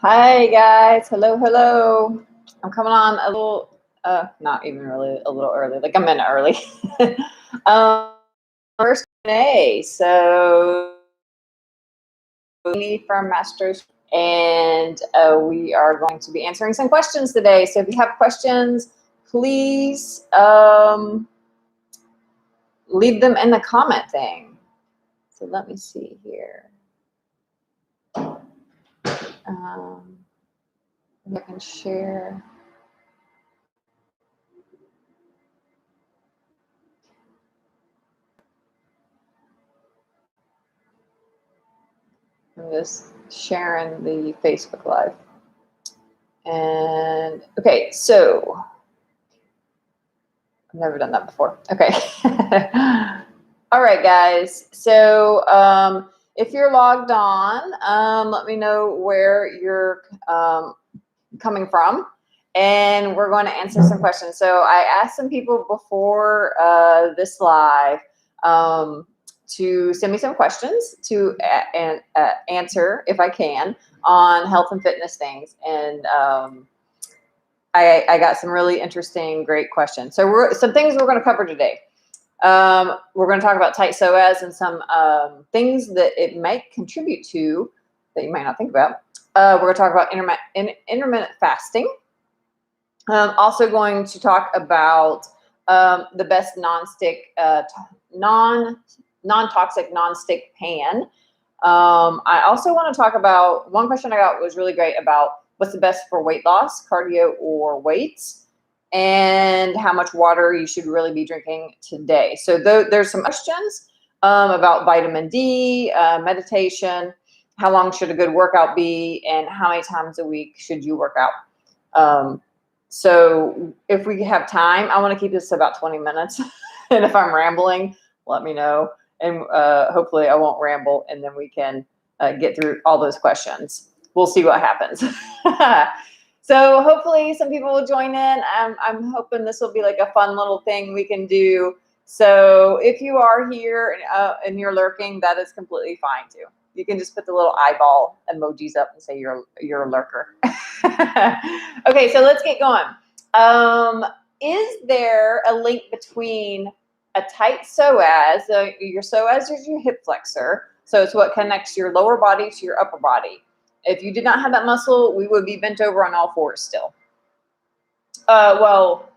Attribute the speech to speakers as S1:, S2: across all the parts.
S1: Hi guys, hello, hello. I'm coming on a little, not even really a little early, like a minute early. First Q&A, so Amy from Mastro Stretch, and we are going to be answering some questions today. So if you have questions, please leave them in the comment thing. So let me see here. I can share. I'm just sharing the Facebook Live. And okay, so I've never done that before. Okay. All right, guys. So if you're logged on, let me know where you're coming from, and we're going to answer some questions. So I asked some people before this live to send me some questions to answer, if I can, on health and fitness things. And I got some really interesting, great questions. So some things we're going to cover today. We're going to talk about tight psoas and some things that it might contribute to that you might not think about. We're going to talk about intermittent fasting. Also going to talk about the best non-toxic non-stick pan. I also want to talk about, one question I got was really great about what's the best for weight loss, cardio or weights, and how much water you should really be drinking today. So there's some questions about vitamin D, meditation, how long should a good workout be, and how many times a week should you work out. So if we have time, I want to keep this to about 20 minutes. And if I'm rambling, let me know. And hopefully I won't ramble, and then we can get through all those questions. We'll see what happens. So hopefully some people will join in. I'm hoping this will be like a fun little thing we can do. So if you are here and you're lurking, that is completely fine too. You can just put the little eyeball emojis up and say you're a lurker. Okay, so let's get going. Is there a link between a tight psoas? Your psoas is your hip flexor, so it's what connects your lower body to your upper body. If you did not have that muscle, we would be bent over on all fours still. Well,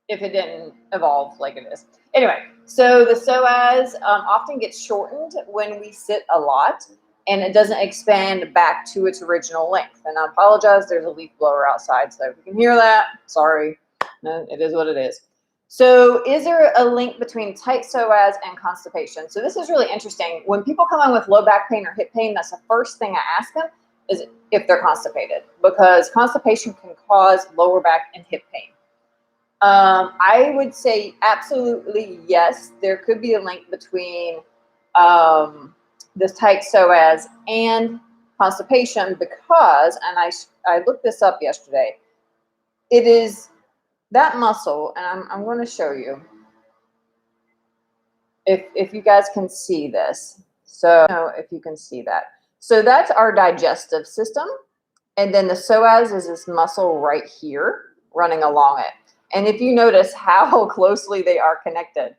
S1: if it didn't evolve like it is. Anyway, so the psoas often gets shortened when we sit a lot, and it doesn't expand back to its original length. And I apologize, there's a leaf blower outside, so if you can hear that, sorry. No, it is what it is. So is there a link between tight psoas and constipation? So this is really interesting. When people come in with low back pain or hip pain, that's the first thing I ask them is if they're constipated, because constipation can cause lower back and hip pain. I would say absolutely yes. There could be a link between this tight psoas and constipation because, and I looked this up yesterday, it is that muscle, and I'm going to show you if you guys can see this. So if you can see that. So that's our digestive system. And then the psoas is this muscle right here running along it. And if you notice how closely they are connected,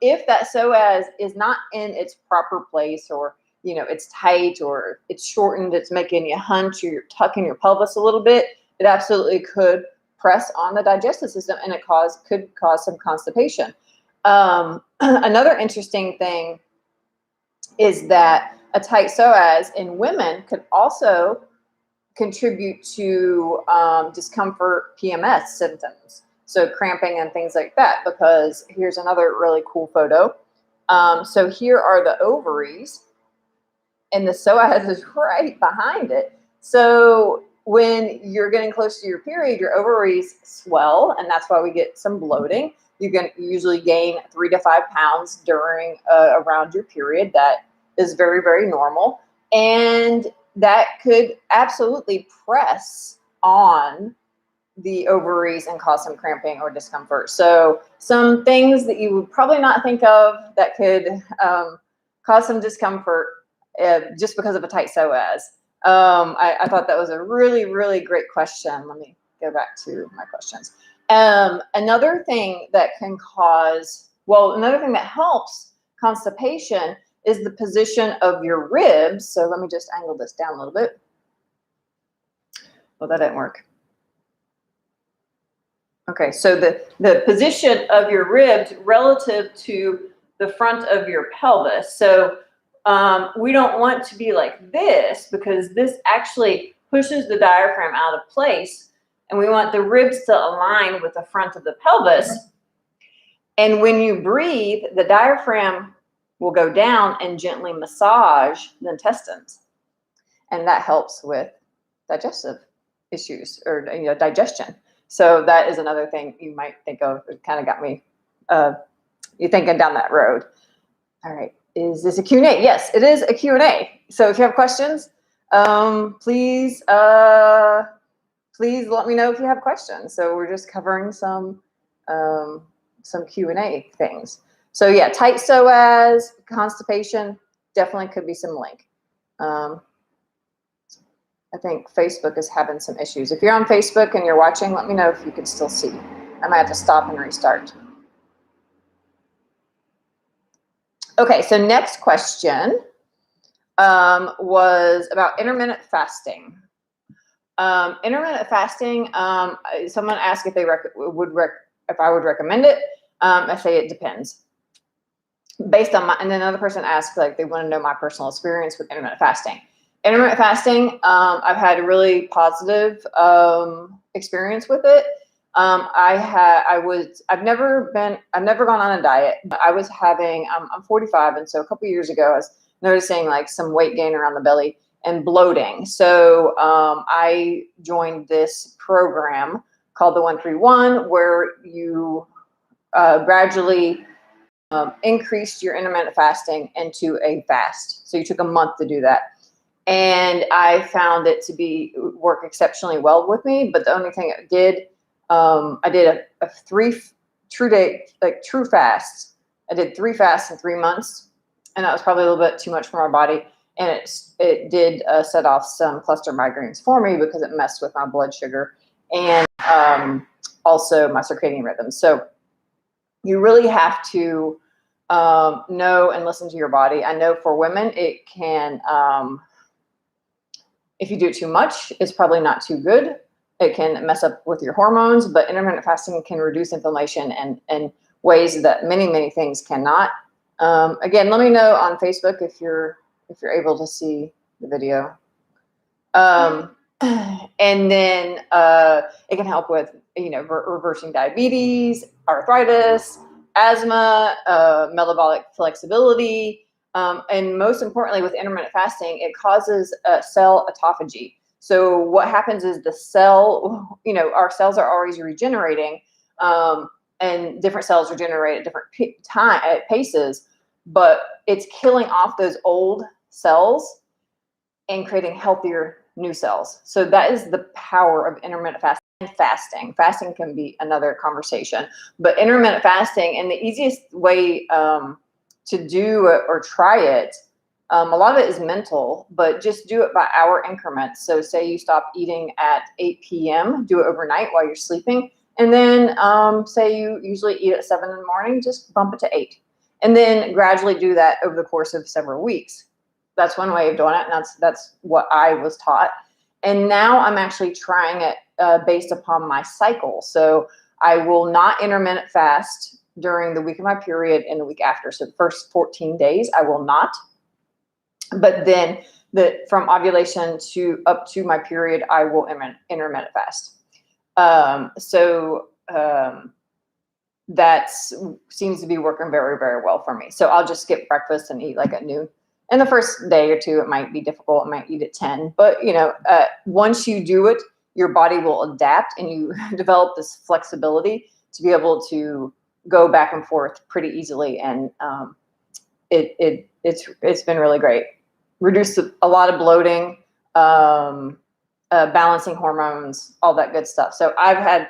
S1: if that psoas is not in its proper place, or it's tight or it's shortened, it's making you hunch, or you're tucking your pelvis a little bit, it absolutely could press on the digestive system, and it could cause some constipation. Another interesting thing is that a tight psoas in women could also contribute to discomfort, PMS symptoms, so cramping and things like that, because here's another really cool photo. So here are the ovaries, and the psoas is right behind it. So when you're getting close to your period, your ovaries swell, and that's why we get some bloating. You can usually gain 3 to 5 pounds during around your period. That is very, very normal. And that could absolutely press on the ovaries and cause some cramping or discomfort. So some things that you would probably not think of that could cause some discomfort just because of a tight psoas. I thought that was a really, really great question. Let me go back to my questions. Another thing that can cause, well, another thing that helps constipation is the position of your ribs. So let me just angle this down a little bit. Well, that didn't work. Okay, so the position of your ribs relative to the front of your pelvis. So we don't want to be like this, because this actually pushes the diaphragm out of place, and we want the ribs to align with the front of the pelvis. And when you breathe, the diaphragm will go down and gently massage the intestines, and that helps with digestive issues, or digestion. So that is another thing you might think of. It kind of got me you thinking down that road. All right. Is this a Q&A? Yes, it is a Q&A. So if you have questions, please let me know if you have questions. So we're just covering some Q&A things. So yeah, tight psoas, constipation, definitely could be some link. I think Facebook is having some issues. If you're on Facebook and you're watching, let me know if you can still see. I might have to stop and restart. Okay, so next question was about intermittent fasting. Intermittent fasting, someone asked if they if I would recommend it. I say it depends. Based on and then another person asked, like, they want to know my personal experience with intermittent fasting. Intermittent fasting, I've had a really positive experience with it. I've never gone on a diet, but I was having, I'm 45. And so a couple of years ago, I was noticing like some weight gain around the belly and bloating. So I joined this program called the 131, where you gradually increased your intermittent fasting into a fast. So you took a month to do that. And I found it to work exceptionally well with me. But the only thing it did, I did a true fast. I did 3 fasts in 3 months, and that was probably a little bit too much for my body. And it did set off some cluster migraines for me, because it messed with my blood sugar and also my circadian rhythm. So you really have to know and listen to your body. I know for women, it can, if you do it too much, it's probably not too good. It can mess up with your hormones, but intermittent fasting can reduce inflammation and ways that many things cannot. Again, let me know on Facebook if you're able to see the video. And then it can help with reversing diabetes, arthritis, asthma, metabolic flexibility. And most importantly, with intermittent fasting, it causes cell autophagy. So what happens is the cell, our cells are always regenerating, and different cells regenerate at different paces, but it's killing off those old cells and creating healthier new cells. So that is the power of intermittent fasting. Fasting can be another conversation, but intermittent fasting, and the easiest way to do it or try it, a lot of it is mental, but just do it by hour increments. So say you stop eating at 8 p.m., do it overnight while you're sleeping. And then say you usually eat at 7 in the morning, just bump it to 8. And then gradually do that over the course of several weeks. That's one way of doing it, and that's what I was taught. And now I'm actually trying it based upon my cycle. So I will not intermittent fast during the week of my period and the week after. So the first 14 days, I will not. But then from ovulation to up to my period, I will intermittent fast. That seems to be working very, very well for me. So I'll just skip breakfast and eat like at noon. And the first day or two, it might be difficult. I might eat at 10. But, once you do it, your body will adapt, and you develop this flexibility to be able to go back and forth pretty easily. And it's been really great. Reduced a lot of bloating, balancing hormones, all that good stuff. So I've had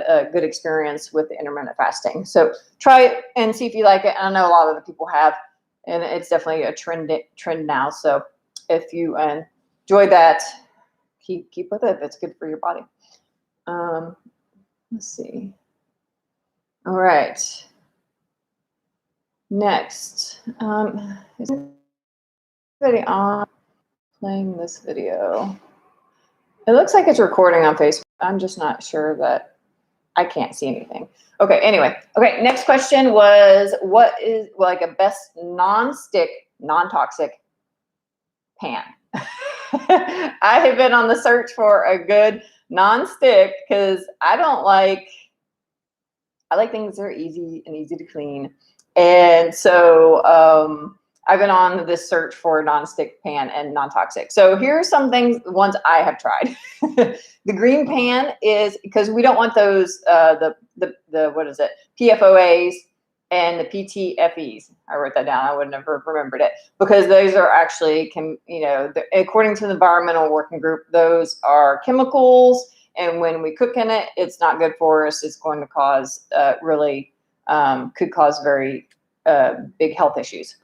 S1: a good experience with the intermittent fasting. So try it and see if you like it. And I know a lot of other people have, and it's definitely a trend now. So if you, and enjoy that. Keep with it if it's good for your body. Let's see. All right. Next, is anybody on playing this video? It looks like it's recording on Facebook. I'm just not sure that I can't see anything. Okay, anyway. Okay, next question was, what is like a best non-stick, non-toxic pan? I have been on the search for a good non-stick because I like things that are easy and easy to clean. And so I've been on this search for a non-stick pan and non-toxic. So here's some things, ones I have tried. The green pan is, because we don't want those, the what is it, PFOAs and the PTFEs. I wrote that down. I would never remembered it, because those are actually, according to the Environmental Working Group, those are chemicals. And when we cook in it, it's not good for us. It's going to cause could cause very big health issues.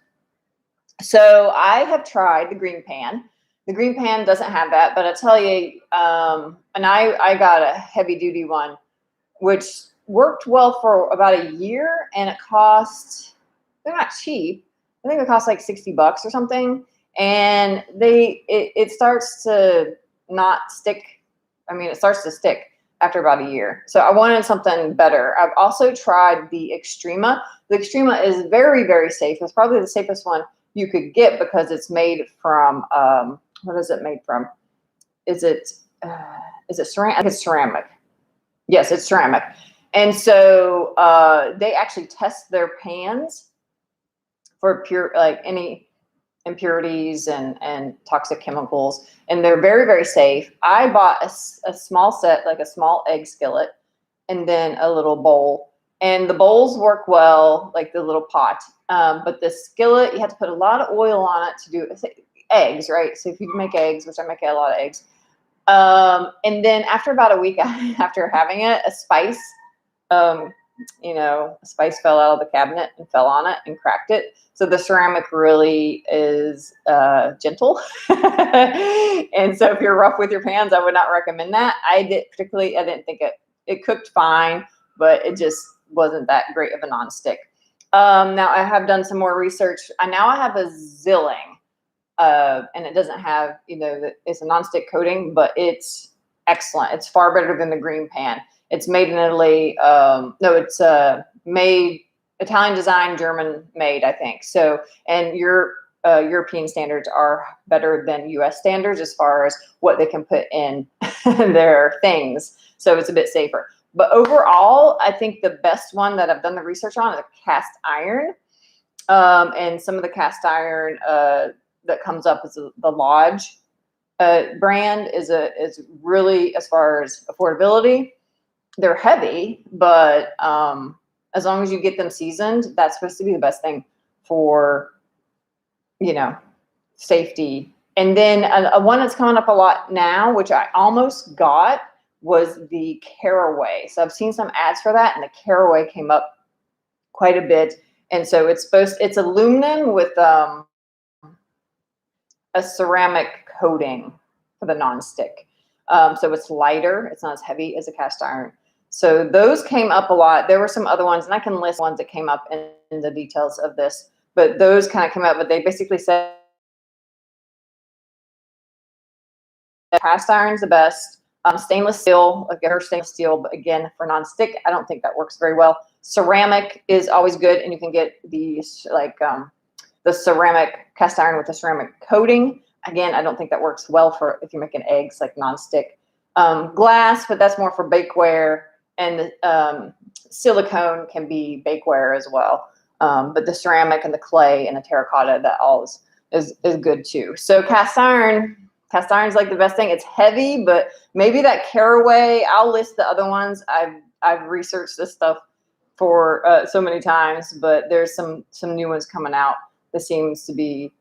S1: So I have tried the green pan. The green pan doesn't have that, but I tell you, and I got a heavy duty one, which worked well for about a year, and it cost, they're not cheap. I think it cost like $60 or something. And it starts to not stick. I mean, it starts to stick after about a year. So I wanted something better. I've also tried the Xtrema. The Xtrema is very, very safe. It's probably the safest one you could get because it's made from, what is it made from? Is it ceramic? I think it's ceramic. Yes, it's ceramic. And so they actually test their pans for any impurities and toxic chemicals, and they're very, very safe. I bought a small set, like a small egg skillet, and then a little bowl. And the bowls work well, like the little pot. But the skillet, you have to put a lot of oil on it to do eggs, right? So if you make eggs, which I make a lot of eggs. And then after about a week after having it, a spice fell out of the cabinet and fell on it and cracked it. So the ceramic really is gentle. And so if you're rough with your pans, I would not recommend that. I didn't think it cooked fine, but it just wasn't that great of a nonstick. Now I have done some more research. I have a Zilling, and it doesn't have, it's a nonstick coating, but it's excellent. It's far better than the green pan. It's made in Italy. It's made Italian design, German made, I think. So, and your European standards are better than US standards as far as what they can put in their things. So it's a bit safer. But overall, I think the best one that I've done the research on is a cast iron. And some of the cast iron that comes up is the Lodge brand is really, as far as affordability, they're heavy, but as long as you get them seasoned, that's supposed to be the best thing for, safety. And then a one that's coming up a lot now, which I almost got, was the Caraway. So I've seen some ads for that, and the Caraway came up quite a bit. And so it's aluminum with a ceramic coating for the nonstick. So it's lighter. It's not as heavy as a cast iron. So those came up a lot. There were some other ones, and I can list ones that came up in the details of this, but those kind of came up, but they basically said cast iron's the best. Stainless steel, like I heard stainless steel, but again, for nonstick, I don't think that works very well. Ceramic is always good, and you can get these the ceramic cast iron with the ceramic coating. Again, I don't think that works well for if you're making eggs, like nonstick. Glass, but that's more for bakeware, and silicone can be bakeware as well. But the ceramic and the clay and the terracotta, that all is good too. So cast iron's like the best thing. It's heavy, but maybe that Caraway. I'll list the other ones. I've researched this stuff for so many times, but there's some new ones coming out that seems to be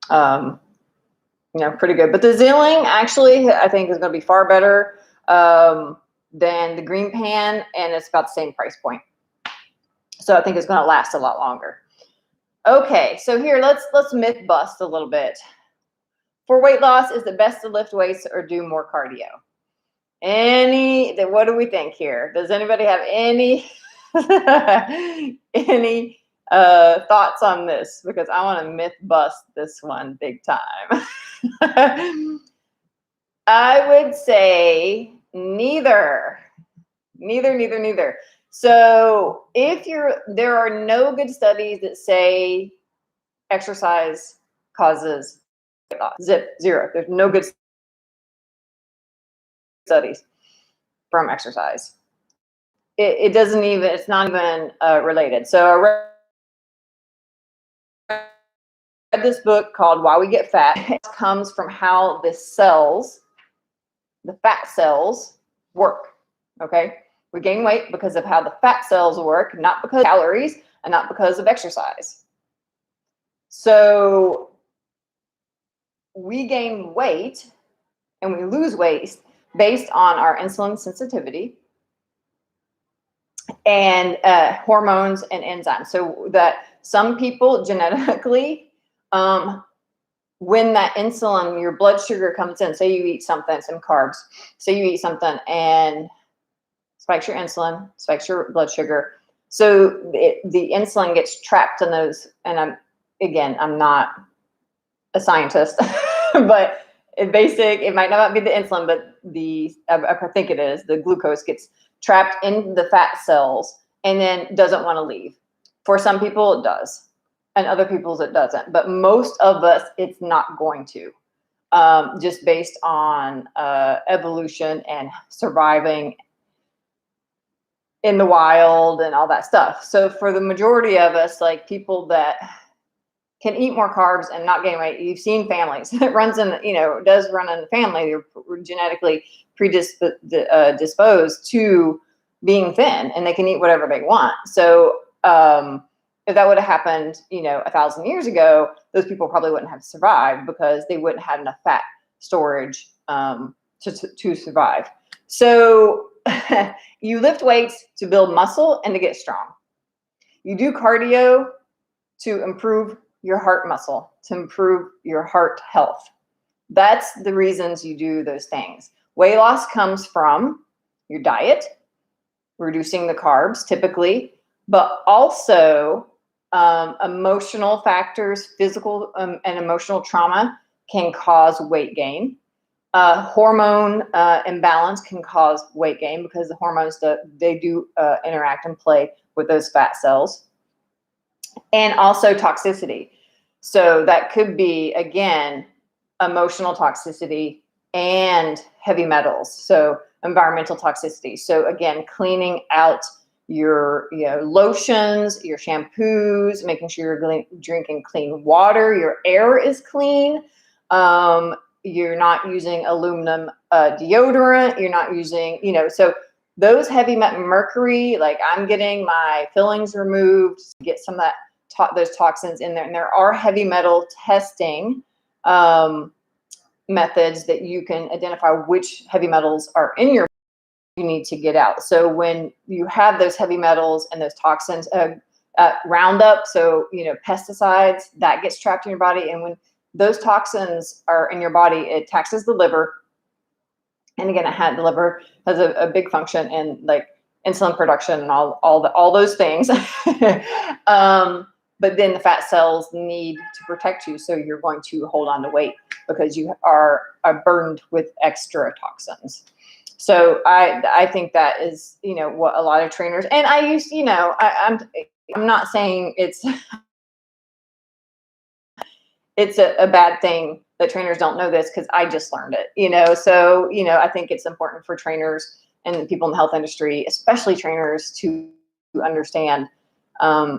S1: pretty good. But the Zilling actually, I think, is going to be far better than the green pan, and it's about the same price point. So I think it's going to last a lot longer. Okay, so here let's myth bust a little bit. For weight loss, is it best to lift weights or do more cardio? What do we think here? Does anybody have any any thoughts on this? Because I want to myth bust this one big time. I would say neither. Neither. So there are no good studies that say exercise causes weight loss. Zero. There's no good studies from exercise. It doesn't even, it's not even related. So I read this book called Why We Get Fat. It comes from how the fat cells work, okay? We gain weight because of how the fat cells work, not because of calories and not because of exercise. So we gain weight and we lose weight based on our insulin sensitivity and hormones and enzymes. So that some people genetically, when that insulin, your blood sugar comes in, say you eat something, some carbs, say you eat something and spikes your insulin, spikes your blood sugar. So the insulin gets trapped in those, and I'm not a scientist, but it might not be the insulin, but I think it is, the glucose gets trapped in the fat cells and then doesn't want to leave. For some people it does, and other people's it doesn't. But most of us, it's not going to, just based on evolution and surviving in the wild and all that stuff. So for the majority of us, like people that can eat more carbs and not gain weight, you've seen families. It runs in, does run in the family. They're genetically predisposed to being thin, and they can eat whatever they want. So if that would have happened, 1,000 years ago, those people probably wouldn't have survived because they wouldn't have enough fat storage to survive. So you lift weights to build muscle and to get strong. You do cardio to improve your heart muscle, to improve your heart health. That's the reasons you do those things. Weight loss comes from your diet, reducing the carbs typically, but also emotional factors, physical and emotional trauma can cause weight gain. Hormone imbalance can cause weight gain because the hormones, they do interact and play with those fat cells. And also toxicity. So that could be, again, emotional toxicity and heavy metals. So environmental toxicity. So again, cleaning out your lotions, your shampoos, making sure you're drinking clean water, your air is clean. You're not using aluminum deodorant. You're not using, so those heavy mercury, like I'm getting my fillings removed to get some of that those toxins in there. And there are heavy metal testing methods that you can identify which heavy metals are in your body you need to get out. So when you have those heavy metals and those toxins, Roundup, so pesticides, that gets trapped in your body. And when those toxins are in your body, it taxes the liver. And again, the liver has a big function in like insulin production and all those things. But then the fat cells need to protect you. So you're going to hold on to weight because you are burdened with extra toxins. So I think that is, what a lot of trainers, and I used, I'm not saying it's a bad thing that trainers don't know this, because I just learned it, so, I think it's important for trainers and people in the health industry, especially trainers, to understand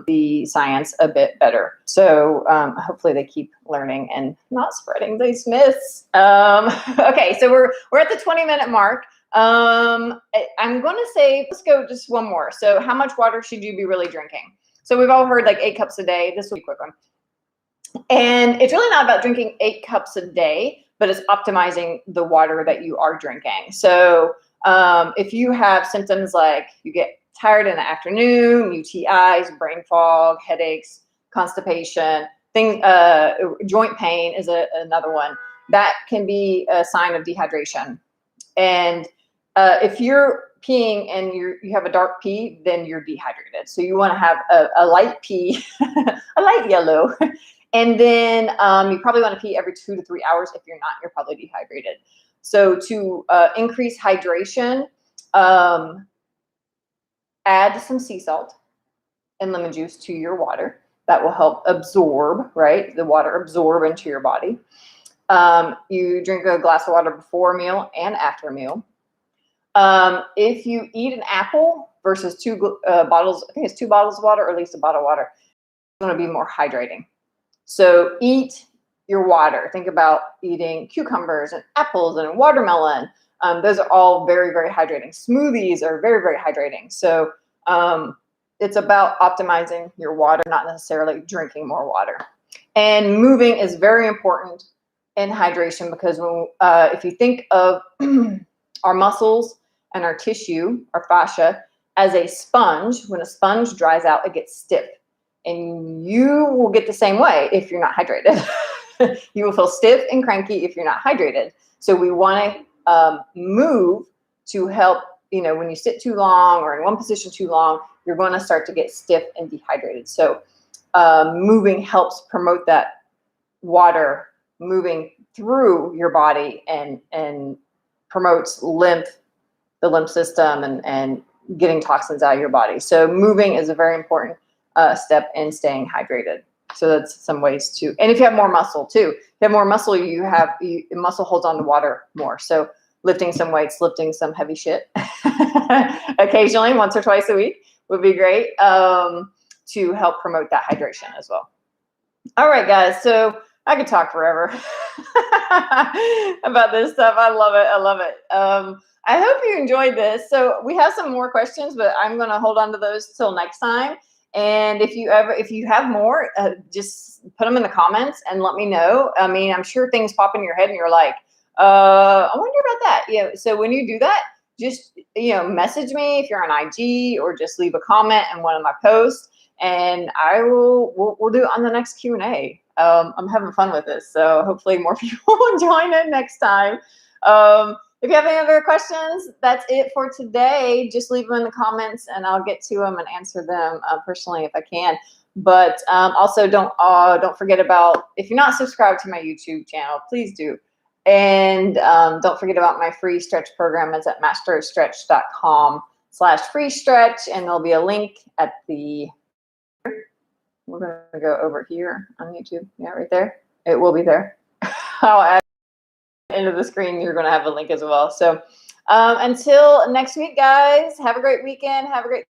S1: the science a bit better. So hopefully they keep learning and not spreading these myths. Okay, so we're at the 20-minute mark. I'm going to say, let's go just one more. So how much water should you be really drinking? So we've all heard like 8 cups a day. This will be a quick one. And it's really not about drinking 8 cups a day, but it's optimizing the water that you are drinking. So if you have symptoms like you get tired in the afternoon, UTIs, brain fog, headaches, constipation, joint pain is another one. that can be a sign of dehydration. And if you're peeing and you have a dark pee, then you're dehydrated. So you want to have a light pee, a light yellow. And then you probably want to pee every 2 to 3 hours. If you're not, you're probably dehydrated. So to increase hydration, add some sea salt and lemon juice to your water. That will help absorb, right? The water absorb into your body. You drink a glass of water before a meal and after a meal. If you eat an apple versus 2 bottles, I think it's 2 bottles of water, or at least a bottle of water, it's going to be more hydrating. So eat your water. Think about eating cucumbers and apples and watermelon. Those are all very, very hydrating. Smoothies are very, very hydrating. So it's about optimizing your water, not necessarily drinking more water. And moving is very important in hydration, because when, if you think of our muscles and our tissue, our fascia, as a sponge, when a sponge dries out, it gets stiff. And you will get the same way if you're not hydrated. You will feel stiff and cranky if you're not hydrated. So we want to move to help, you know, when you sit too long or in one position too long, you're going to start to get stiff and dehydrated. So moving helps promote that water moving through your body and promotes lymph, the lymph system, and getting toxins out of your body. So moving is a very important step in staying hydrated. So that's some ways to, and if you have more muscle too, if you have more muscle, muscle holds on to water more. So lifting some weights, lifting some heavy shit occasionally, once or twice a week, would be great to help promote that hydration as well. All right, guys. So I could talk forever about this stuff. I love it. I love it. I hope you enjoyed this. So we have some more questions, but I'm going to hold on to those till next time. And if you have more, just put them in the comments and let me know. I mean, I'm sure things pop in your head and you're like, I wonder about that. You know, so when you do that, just, you know, message me if you're on IG, or just leave a comment in one of my posts, and we'll do it on the next Q&A. I'm having fun with this, so hopefully more people will join in next time. If you have any other questions, that's it for today. Just leave them in the comments and I'll get to them and answer them personally if I can. But also don't forget about, if you're not subscribed to my YouTube channel, please do. And don't forget about my free stretch program. It's at mastrostretch.com/free stretch, and there'll be a link at the, we're going to go over here on YouTube. Yeah, right there. It will be there. I'll add end of the screen, you're going to have a link as well. So until next week, guys, have a great weekend. Have a great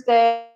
S1: day.